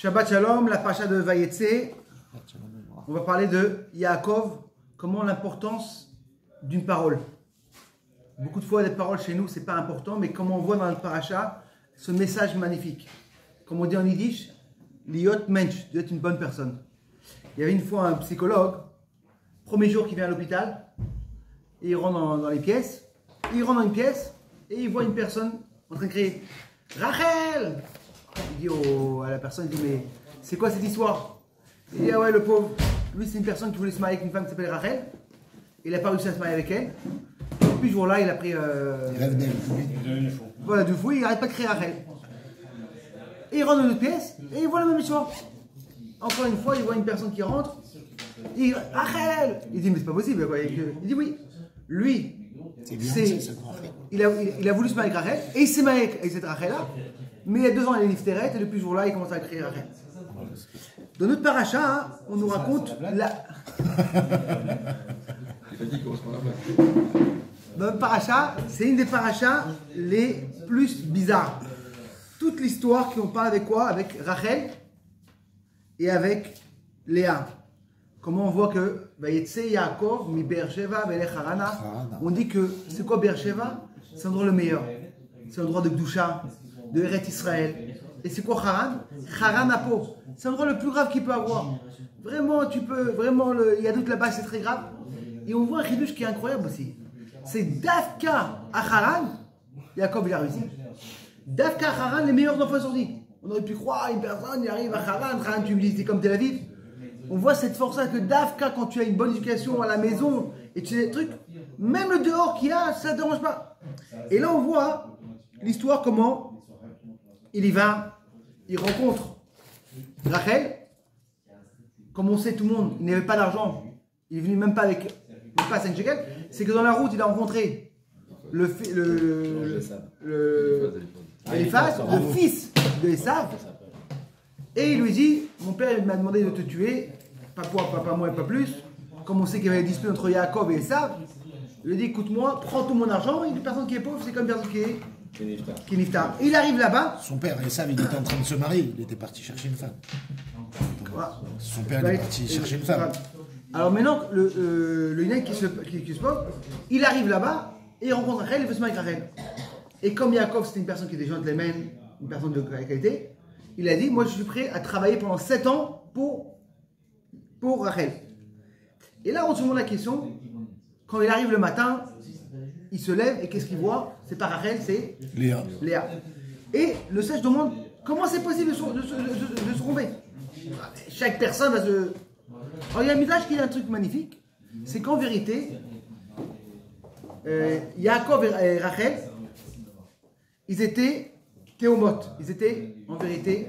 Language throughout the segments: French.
Shabbat Shalom, la paracha de Vayetse. On va parler de Yaakov, comment l'importance d'une parole. Beaucoup de fois, les paroles chez nous, c'est pas important, mais comme on voit dans le paracha, ce message magnifique. Comme on dit en yiddish, liot mensch, d'être une bonne personne. Il y avait une fois un psychologue, premier jour qu'il vient à l'hôpital, et il rentre dans les pièces, il rentre dans une pièce, et il voit une personne en train de crier « Rachel !» Il dit à la personne, il dit « Mais c'est quoi cette histoire ?» Il dit « Ah ouais, le pauvre, lui c'est une personne qui voulait se marier avec une femme qui s'appelle Rachel, il n'a pas réussi à se marier avec elle, et depuis ce jour-là, il a pris... Voilà, du fou, il n'arrête pas de crier Rachel. Et il rentre dans une pièce, et il voit la même histoire. Encore une fois, il voit une personne qui rentre, il dit « Rachel !» Il dit « Mais c'est pas possible. » Il dit « Oui, lui, il a voulu se marier avec Rachel, et il s'est marié avec cette Rachel-là, mais il y a 2 ans, il est niftéret, et depuis ce jour-là, il commence à crier Rachel. Dans notre paracha, hein, on nous raconte la... Dans notre paracha, c'est une des parachas les plus bizarres. Toute l'histoire qui on parle avec quoi? Avec Rachel et avec Léa. Comment on voit que Vayetse Yaakov mi Beersheva velech Harana. On dit que c'est quoi Beersheva? C'est l'endroit le meilleur. C'est l'endroit de Gdusha, de Eret Israël. Et c'est quoi Haran? Haran Apo. C'est l'endroit le plus grave qu'il peut avoir. Vraiment, il y a doute là-bas, c'est très grave. Et on voit un chidush qui est incroyable aussi. C'est Dafka à Haran, Yaakov il a réussi. Dafka à Haran, les meilleurs enfants sont dit. On aurait pu croire, une personne, il arrive à Haran, Haran, tu me dis, c'est comme Tel Aviv. On voit cette force-là que Dafka, quand tu as une bonne éducation à la maison et tu sais des trucs, même le dehors qu'il y a, ça ne te dérange pas. Et là, on voit l'histoire, comment il y va, il rencontre Rachel. Comme on sait, tout le monde, il n'avait pas d'argent, il est venu même pas avec pas 5 shekels. C'est que dans la route, il a rencontré Eliphaz, le fils de Esav. Et il lui dit, mon père m'a demandé de te tuer, pas moi et pas plus. Comme on sait qu'il y avait des disputes entre Yaakov et Esav, il lui dit, écoute-moi, prends tout mon argent. Une personne qui est pauvre, c'est comme une personne qui est niftar. Il arrive là-bas. Son père, Esav, il était en train de se marier, il était parti chercher une femme. Son père est parti chercher une femme. Alors maintenant, le Yunaï qui se pose, il arrive là-bas et il rencontre Rachel, il veut se marier avec Rachel. Et comme Yaakov, c'était une personne qui était gentleman, une personne de qualité, il a dit, moi je suis prêt à travailler pendant 7 ans pour Rachel. Et là, on se demande la question, quand il arrive le matin, il se lève et qu'est-ce qu'il voit? C'est pas Rachel, c'est Léa. Et le sage demande, comment c'est possible de se tromper? Chaque personne va se... Alors il y a un Midrash qui a un truc magnifique, c'est qu'en vérité, Yaakov et Rachel, ils étaient théomotes, ils étaient en vérité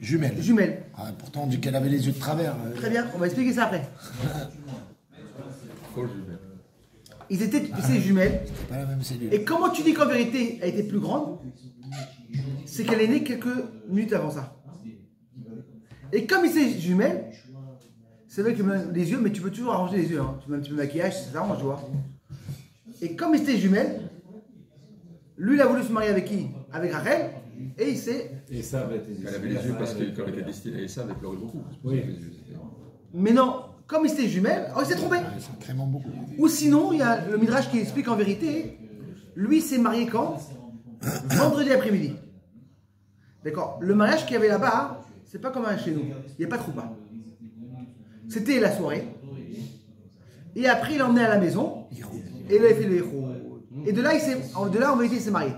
jumelles. Ah, pourtant on dit qu'elle avait les yeux de travers. Très bien, on va expliquer ça après. Ils étaient jumelles. C'était pas la même cellule. Et comment tu dis qu'en vérité elle était plus grande? C'est qu'elle est née quelques minutes avant ça. Et comme ils étaient jumelles, c'est vrai que les yeux, mais tu peux toujours arranger les yeux. Hein. Tu mets un petit peu de maquillage, ça s'arrange, tu vois. Et comme ils étaient jumelles, lui, il a voulu se marier avec qui? Avec Rachel, et il s'est... Elle avait les yeux parce que quand elle était destinée à Esav, elle pleurait beaucoup. Oui. Mais non, comme ils étaient jumelles, il s'est trompé. Sacrément beaucoup. Ou sinon, il y a le Midrash qui explique en vérité, lui s'est marié quand? Vendredi après-midi. D'accord. Le mariage qu'il y avait là-bas, c'est pas comme chez nous. Il n'y a pas de roupa. C'était la soirée. Et après, il l'a emmené à la maison. Et là, il fait le héros. Et de là, en vérité, il s'est marié.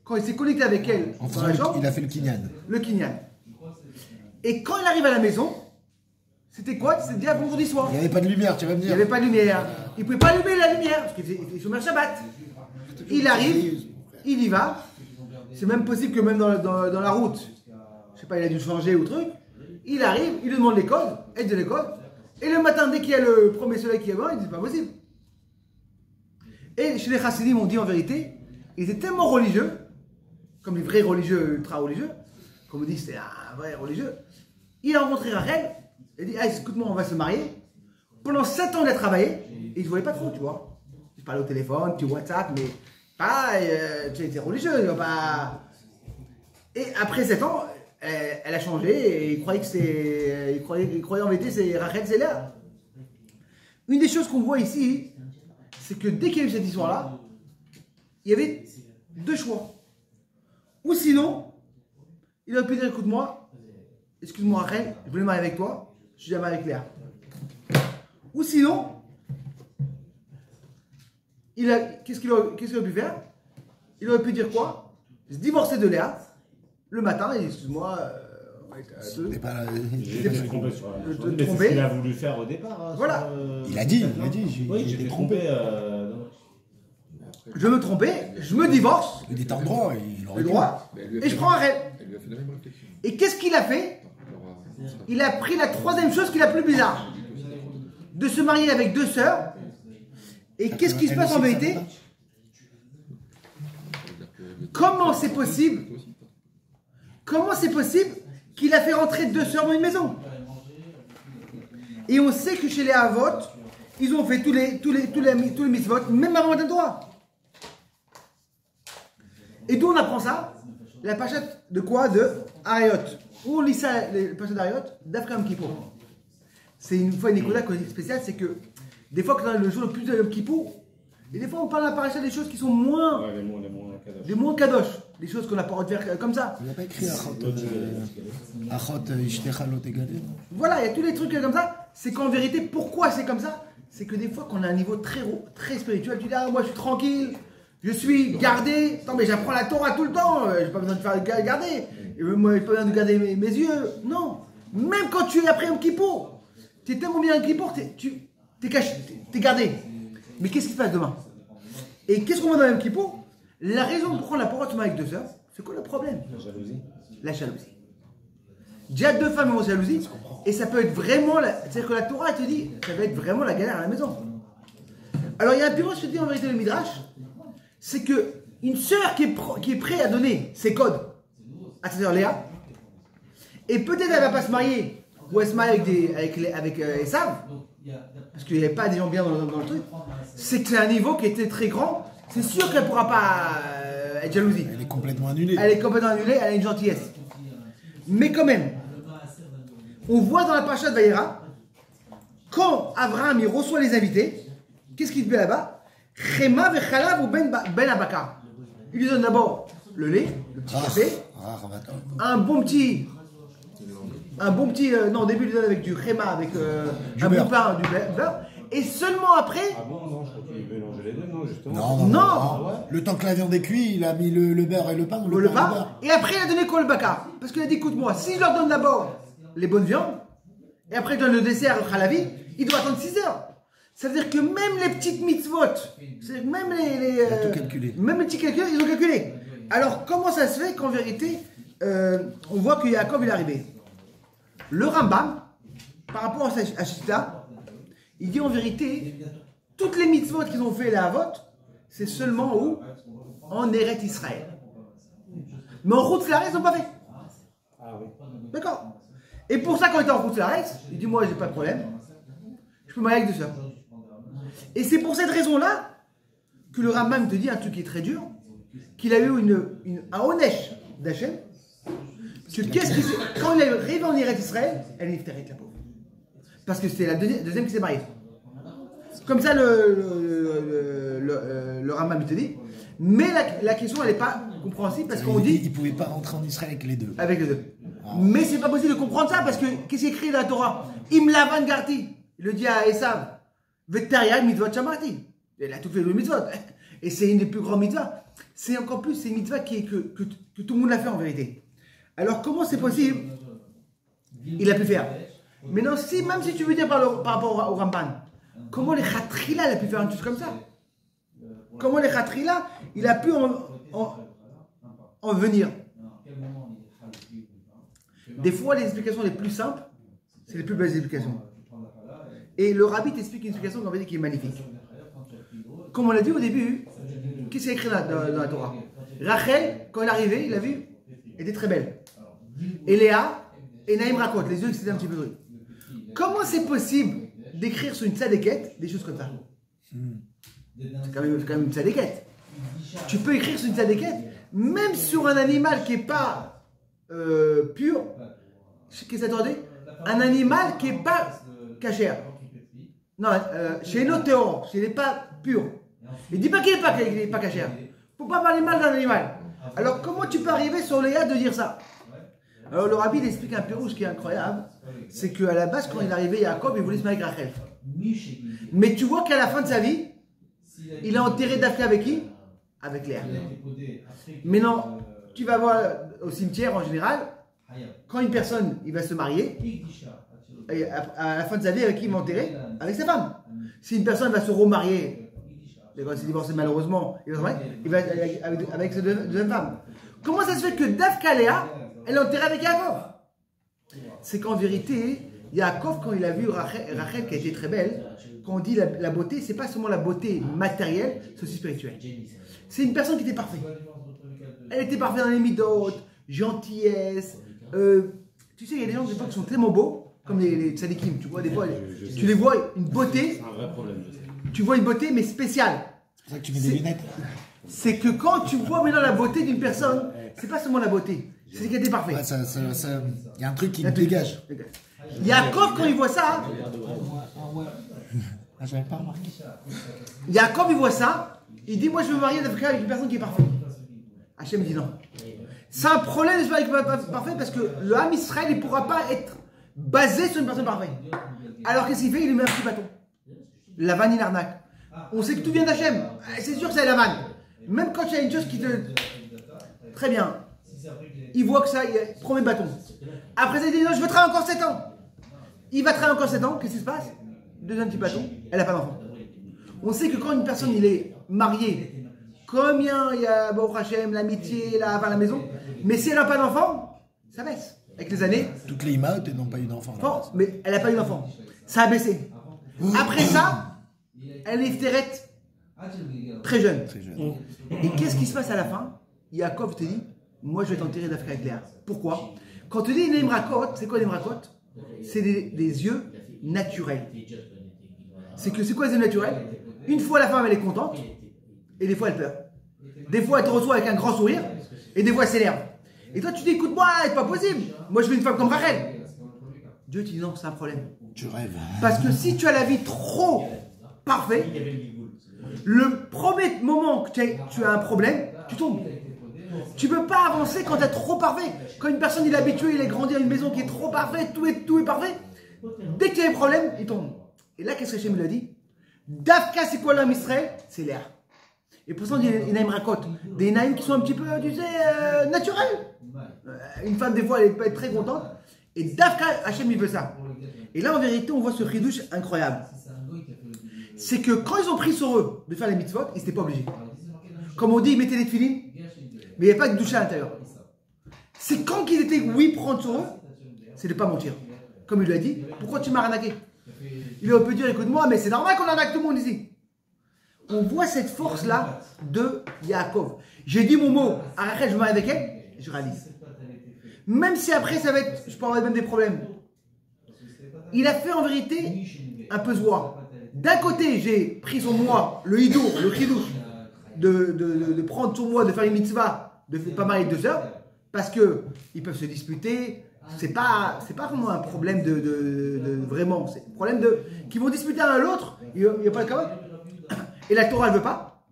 Quand il s'est connecté avec elle, il a fait le kinyan. Le kinyan. Et quand il arrive à la maison, c'était quoi? C'était déjà vendredi soir. Il n'y avait pas de lumière, tu vas me dire. Il n'y avait pas de lumière. Il ne pouvait pas allumer la lumière, parce qu'il fait Shomer Shabbat. Il arrive, il y va. C'est même possible que même dans la route, je sais pas, il a dû changer ou truc. Il arrive, il lui demande l'école, aide de l'école. Et le matin, dès qu'il y a le premier soleil qui est bas, il dit c'est pas possible. Et chez les chassidim, on dit en vérité, ils étaient tellement religieux, comme les vrais religieux, ultra religieux, comme on dit, c'était un vrai religieux. Il a rencontré Rachel, il dit, ah, écoute-moi, on va se marier. Pendant 7 ans, il a travaillé, et il ne se voyait pas trop, tu vois. Il parlait au téléphone, tu WhatsApp, mais pas, tu sais, il était religieux, pas. Et après 7 ans, elle a changé et il croyait que c'est. Il croyait en vérité c'est Rachel, c'est Léa. Une des choses qu'on voit ici, c'est que dès qu'il y a eu cette histoire-là, il y avait deux choix. Ou sinon, il aurait pu dire écoute-moi, excuse-moi Rachel, je voulais me marier avec toi, je suis jamais avec Léa. Ou sinon, qu'est-ce qu'il aurait pu faire? Il aurait pu dire quoi? Se divorcer de Léa le matin et excuse-moi, C'est pas- J'ai fait tromper sur la te mais c'est tromper. ce qu'il a voulu faire au départ. Hein, Voilà. sur, Il a dit, Oui, j'ai été fait tromper. je me trompais, je me divorce, Il est en droit, il aurait le dû. droit, Mais elle lui a et fait je la prends même- Rachel. Elle lui a fait la même réflexion. Et qu'est-ce qu'il a fait? Alors, Il a pris la troisième chose qui est la plus bizarre. De se marier avec deux sœurs. Et qu'est-ce qui se passe en vérité? Comment c'est possible? Comment c'est possible qu'il a fait rentrer deux sœurs dans une maison? Et on sait que chez les Havot, ils ont fait tous les mitzvot, même avant le droit. Et d'où on apprend ça? La pachette de quoi? De Ariot. Où on lit ça, les pachettes d'Ariot? D'après Yom Kippour. C'est une fois une école spéciale, c'est que des fois, quand le jour le plus de Yom Kippour, et des fois on parle à la paracha des choses qui sont moins, Ouais, les mots kadosh. des moins kadosh, des choses qu'on n'a pas le droit de faire comme ça. Il n'a pas écrit Achot Ishtecha Lo Tegadeh. Voilà, il y a tous les trucs comme ça. C'est qu'en vérité, pourquoi c'est comme ça? C'est que des fois, quand on a un niveau très spirituel, tu dis ah, moi je suis tranquille, je suis gardé. Attends, mais j'apprends la Torah tout le temps, j'ai pas besoin de faire garder. Et moi, j'ai pas besoin de garder mes yeux. Non. Même quand tu es après Yom Kippour, tu es tellement bien Yom Kippour, t'es caché, t'es gardé. Mais qu'est-ce qui se passe demain? Et qu'est-ce qu'on voit dans Yom Kippour? La raison pour prendre la parole avec deux sœurs, c'est quoi le problème? La jalousie. La jalousie. Déjà deux femmes ont jalousie, et ça peut être vraiment, c'est-à-dire que la Torah te dit, ça va être vraiment la galère à la maison. Alors il y a un bureau, je te dis en vérité le Midrash, c'est que une sœur qui est prête à donner ses codes à sa sœur Léa, et peut-être elle va pas se marier, ou elle se marie avec Esav, parce qu'il n'y avait pas des gens bien dans le truc, c'est que c'est un niveau qui était très grand, c'est sûr qu'elle ne pourra pas être jalousie. Elle est complètement annulée. Elle est complètement annulée, elle a une gentillesse. Mais quand même, on voit dans la paracha de Vayera, quand Abraham il reçoit les invités, qu'est-ce qu'il fait là-bas? Chema vechalav ou ben abaka. Il lui donne d'abord le lait, le petit café, un bon petit, non, au début il lui donne avec du chema, avec un bon pain, du beurre, et seulement après, Ah bon, non, je crois qu'il mélangeait les deux, non, justement. Non. Le temps que la viande est cuite, il a mis le beurre et le pain. le pain, et après il a donné quoi le baka? Parce qu'il a dit écoute-moi, si je leur donne d'abord les bonnes viandes, et après je donne le dessert, le khalavi, il doit attendre 6 heures. Ça veut dire que même les petites mitzvot, même Il a tout calculé. même les petits calculs, ils ont calculé. Alors comment ça se fait qu'en vérité, on voit que Yaakov il est arrivé? Le Rambam, par rapport à Shita, il dit en vérité, toutes les mitzvot qu'ils ont fait les Havot, c'est seulement où? En Eret Israël. Mais en route Lares, ils n'ont pas fait. Ah oui. D'accord. Et pour ça, quand il était en route Lares, il dit moi, j'ai pas de problème. Je peux me marier avec deux sœurs. Et c'est pour cette raison-là que le Rambam te dit un truc qui est très dur, qu'il a eu un onesh d'Hachem. Que quand il est arrivé en Eret Israël, elle est avec la pauvre. Parce que c'était la deuxième qui s'est mariée. Comme ça, le Rambam te dit. Mais la question, elle n'est pas compréhensible parce qu'on dit. Il ne pouvait pas rentrer en Israël avec les deux. Avec les deux. Mais c'est pas possible de comprendre ça parce que qu'est-ce qui est écrit dans la Torah? Im lavan garti. Il le dit à Esav. Vettaria mitzvot shamarti. Il a tout fait le mitzvot. Et c'est une des plus grandes mitzvahs. C'est encore plus, c'est une mitzvah que tout le monde l'a fait en vérité. Alors comment c'est possible? Il a pu faire. Maintenant, même si tu veux dire par rapport au Ramban, comment les Khatrila il a pu faire une chose comme ça? Comment les Khatrila il a pu en venir? Des fois, les explications les plus simples, c'est les plus belles explications. Et le Rabbi t'explique une explication qu'on va dire qui est magnifique. Comme on l'a dit au début, qu'est-ce qu'il y a écrit dans la Torah? Rachel, quand elle est arrivée, il a vu, elle était très belle. Et Léa et Naïm racontent, les yeux c'était un petit peu gris. Comment c'est possible d'écrire sur une tzadékette des choses comme ça? C'est quand même une tzadékette. Tu peux écrire sur une tzadékette, même sur un animal qui n'est pas pur, qu'est-ce que ça t'entendait? Un animal qui n'est pas cachère. Non, chez nos théorons, s'il n'est pas pur. Il ne dit pas qu'il n'est pas cachère. Il ne faut pas parler mal d'un animal. Alors comment tu peux arriver sur Léa de dire ça? Alors le rabbi il explique un pérouge qui est incroyable. C'est qu'à la base, quand il est arrivé, Jacob, il voulait se marier avec Rachel. Mais tu vois qu'à la fin de sa vie, il a enterré Dafka avec qui? Avec Léa. Mais non, tu vas voir au cimetière en général, quand une personne il va se marier, et à la fin de sa vie, avec qui il va enterrer? Avec sa femme. Si une personne va se remarier, et quand il s'est divorcé malheureusement, il va se marier, il va avec ses deux femmes. Comment ça se fait que Dafka Léa, elle est enterrée avec Yaakov? C'est qu'en vérité, Yaakov, quand il a vu Rachel qui a été très belle, quand on dit la beauté, c'est pas seulement la beauté matérielle, c'est aussi spirituel. C'est une personne qui était parfaite. Elle était parfaite dans les midotes, gentillesse. Tu sais, il y a des gens des fois qui sont tellement beaux, comme les tzadikim, tu vois, des fois, tu les vois, une beauté. C'est un vrai problème. Tu vois une beauté, mais spéciale. C'est pour ça que tu mets des lunettes. C'est que quand tu vois maintenant la beauté d'une personne, c'est pas seulement la beauté, c'est qu'elle était parfaite. Ouais, il y a un truc qui me dégage. Yaakov, quand il voit ça, Ah, j'avais pas remarqué. Yaakov, il voit ça, il dit, moi je veux me marier avec une personne qui est parfaite. Hachem dit non. C'est un problème de se marier avec une personne parfaite parce que le Ham Israël, il ne pourra pas être basé sur une personne parfaite. Alors qu'est-ce qu'il fait? Il lui met un petit bâton. La vanne, il arnaque. On sait que tout vient d'Hachem. C'est sûr que c'est la vanne. Même quand il y a une chose qui te... Très bien. Il voit que ça, il prend le bâton. Après ça, il dit non, je veux travailler encore 7 ans. Il va travailler encore 7 ans, qu'est-ce qui se passe? Deuxième petit bâton, elle n'a pas d'enfant. On sait que quand une personne il est mariée, combien il y a Baruch Hashem, l'amitié, la maison, mais si elle n'a pas d'enfant, ça baisse. Avec les années. Toutes les images n'ont pas eu d'enfant. Mais elle n'a pas eu d'enfant. Ça a baissé. Après ça, elle est terrette très jeune. Et qu'est-ce qui se passe à la fin? Yaakov te dit, moi je vais t'enterrer d'Afrique avec Léa. Pourquoi? Quand tu dis une rakot, c'est quoi une rakot? C'est des yeux naturels. C'est quoi les yeux naturels? Une fois la femme elle est contente, et des fois elle pleure. Des fois elle te reçoit avec un grand sourire, et des fois elle s'énerve. Et toi tu dis, écoute-moi, c'est pas possible. Moi je veux une femme comme Rachel. Dieu te dit non, c'est un problème. Tu rêves. Parce que si tu as la vie trop parfaite, le premier moment que tu as un problème, tu tombes. Tu ne peux pas avancer quand tu es trop parfait. Quand une personne il est habitué, il est grandi à une maison qui est trop parfaite, tout est parfait. Dès qu'il y a un problème, il tombe. Et là, qu'est-ce que Hachem lui a dit? Dafka, c'est quoi l'homme Israël? C'est l'air. Et pour ça, on dit des naïms racontent. Des naïms qui sont un petit peu, tu sais, naturels. Une femme, des fois, elle peut être très contente. Et Dafka, Hachem, il veut ça. Et là, en vérité, on voit ce chidouche incroyable. C'est que quand ils ont pris sur eux de faire les mitzvot, ils n'étaient pas obligés. Comme on dit, ils mettaient les tefilines, mais il n'y avait pas de douche à l'intérieur. C'est quand qu'ils étaient, oui, prendre sur eux, c'est de ne pas mentir. Comme il lui a dit, pourquoi tu m'as arnaqué? Il peut dire, écoute-moi, mais c'est normal qu'on arnaque tout le monde ici. On voit cette force-là de Yaakov. J'ai dit mon mot, à Rachel, je me marie avec elle, je réalise. Même si après, ça va être, je peux avoir même des problèmes. Il a fait en vérité un peu zoir. D'un côté, j'ai pris sur moi le hidour, le chidouche, de prendre sur moi, de faire une mitzvah, de ne pas marier 2 heures, parce qu'ils peuvent se disputer. C'est pas vraiment un problème de vraiment. C'est un problème qu'ils vont disputer l'un à l'autre. Il n'y a pas de kavod. Et la Torah, elle ne veut pas.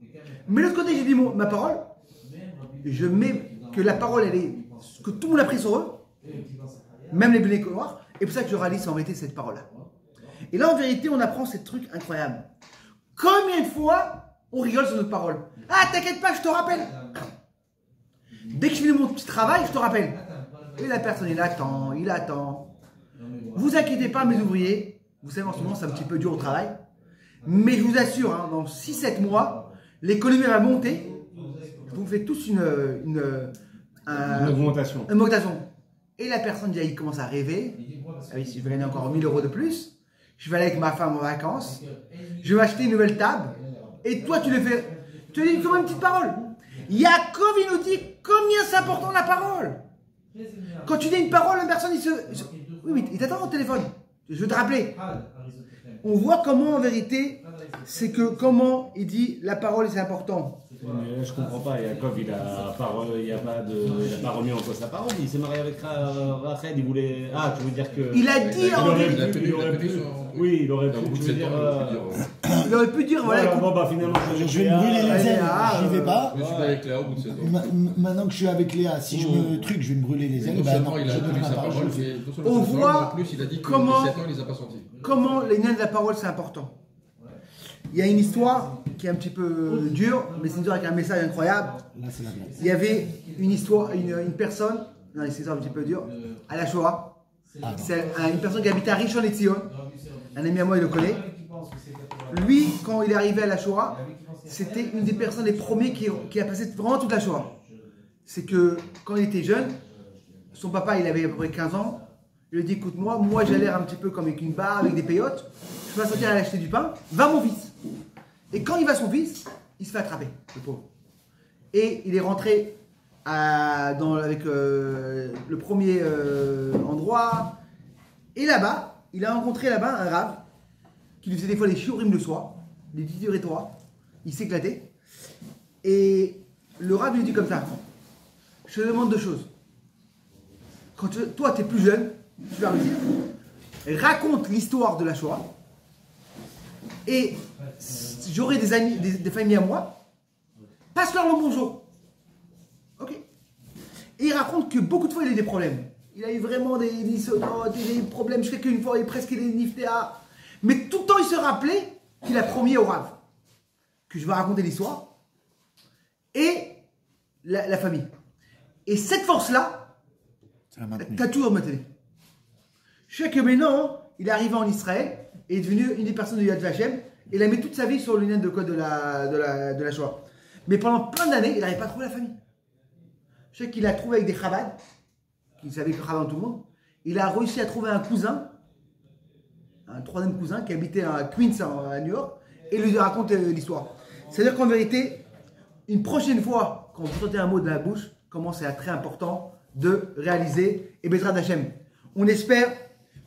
Mais de l'autre côté, j'ai dit ma parole. Je mets que la parole, elle est. Que tout le monde a pris sur eux. Même les Bnei Korach. Et pour ça que je réalise en vérité cette parole-là. Et là, en vérité, on apprend ce truc incroyable. Combien de fois on rigole sur notre parole? Ah, t'inquiète pas, je te rappelle. Dès que je finis mon petit travail, je te rappelle. Et la personne, il attend. Vous inquiétez pas, mes ouvriers. Vous savez, en ce moment, c'est un petit peu dur au travail. Mais je vous assure, hein, dans 6-7 mois, l'économie va monter. Vous faites tous une augmentation. Et la personne, il commence à rêver. Ah oui, si je vais gagner encore 1000 € de plus, je vais aller avec ma femme en vacances. Je vais acheter une nouvelle table. Et toi, tu le fais. Tu lui dis comme une petite parole. Yaakov, il nous dit combien c'est important la parole. Quand tu dis une parole, une personne, oui, il t'attend au téléphone. Je veux te rappeler. On voit comment, en vérité, c'est que comment il dit la parole c'est important. Mais là, je comprends pas. Yaakov, il a pas remis en cause sa parole. Il s'est marié avec Rachel. Il voulait. Ah, tu veux dire que. Il a dit en vérité. Il aurait pu. Oui, il aurait pu. Il aurait pu dire voilà. Bon, bah finalement, Je vais me brûler les ailes, j'y vais pas. Je suis pas avec Léa au bout de 7 ans. Maintenant que je suis avec Léa, si je me truc, je vais me brûler les ailes. Non Ben seulement non, il a je donne tenu ma sa parole, je parole, le fais. mais non seulement On il a tenu sa voit parole, en plus il a dit que comment- 17 ans il les a pas sentis. Comment les liens de la parole c'est important. Il y a une histoire qui est un petit peu dure, mais c'est une histoire avec un message incroyable. Là, c'est la blague. Il y avait une histoire, une personne, non, c'est une histoire un petit peu dure, à la Shoah. C'est une personne qui habitait à Rishon LeZion. Un ami à moi, il le connaît. Lui, quand il est arrivé à la Shoah, c'était une des personnes, les premiers qui a passé vraiment toute la Shoah. C'est que quand il était jeune, son papa, il avait à peu près 15 ans. Il lui dit, écoute-moi, moi j'ai l'air un petit peu comme avec une barre, avec des peyotes. Je vais sortir aller acheter du pain. Va mon fils. Et quand il va son fils, il se fait attraper, le pauvre. Et il est rentré avec le premier endroit. Et là-bas, il a rencontré là-bas un rave qui lui faisait des fois des shiurim le soir, des petits Torah. Il s'éclatait. Et le rave lui dit comme ça, je te demande deux choses. Quand toi, tu es plus jeune, tu vas me dire, raconte l'histoire de la Shoah. Et j'aurai des amis, des familles à moi, passe-leur le bonjour. Ok. Et il raconte que beaucoup de fois il a eu des problèmes. Il a eu vraiment des problèmes. Je sais qu'une fois il presque des niftéa. Mais tout le temps il se rappelait qu'il a promis au Rav que je vais raconter l'histoire et la famille. Et cette force-là, t'as toujours maintenu. Je sais que maintenant, il est arrivé en Israël et est devenu une des personnes de Yad Vashem et il a mis toute sa vie sur l'union de code de la Shoah. Mais pendant plein d'années, il n'arrivait pas à trouver la famille. Je sais qu'il a trouvé avec des Chabad, qui savaient que Chabad dans tout le monde. Il a réussi à trouver un cousin, un troisième cousin qui habitait à Queens, à New York, et lui raconte l'histoire. C'est-à-dire qu'en vérité, une prochaine fois, quand vous sortez un mot de la bouche, comment c'est très important de réaliser et Bezrat Hashem. On espère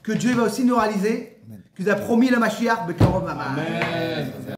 que Dieu va aussi nous réaliser qu'il a promis le Mashiach. Amen.